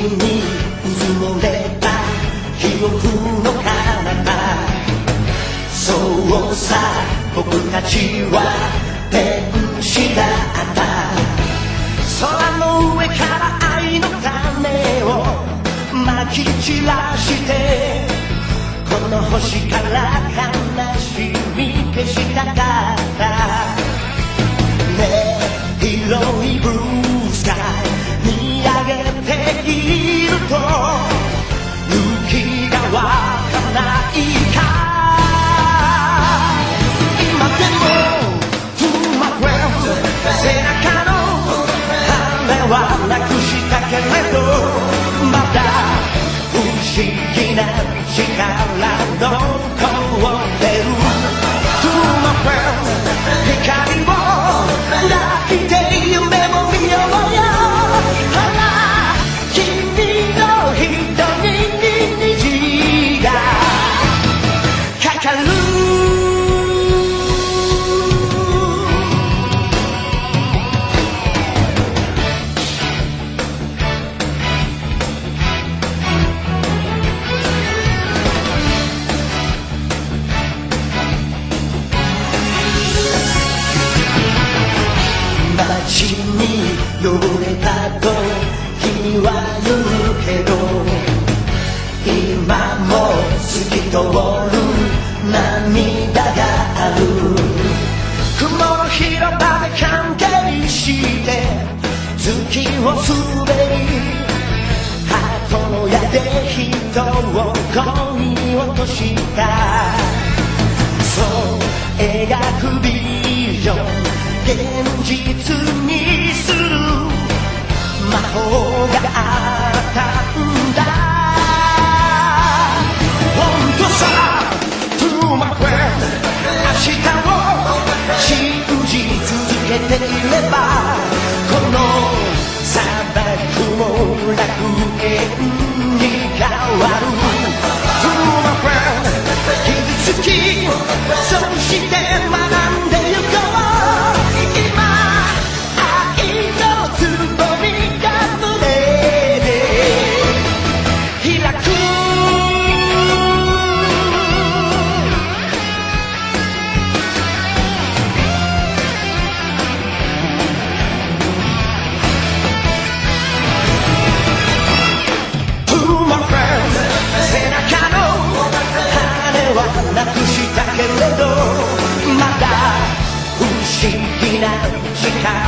にうずもれた記憶の彼方、そうさ僕たちは天使だった。空の上から愛の種をまき散らして、この星から悲しみ消したかった。ねえ広いブルースカイ見上げていると雪が湧かないか。今でも To my friend 背中の羽はなくしたけれど、まだ不思議な力残ってる。 To my friend 光を抱いて夢も見ようよ。ほら君の瞳に虹がかかる。街に呼ばれたと君は言うけど、今も透き通る涙がある。雲の広場で関係して月を滑り、ハートの矢で人を恋に落とした。そう描くビジョン現実にする魔法があったんだ。本当さ To my friend 明日を信じ続けていれば、この砂漠も楽園に変わる。 To my friend 傷つきそして学んでゆこう。なくしたけれど、まだ不思議な力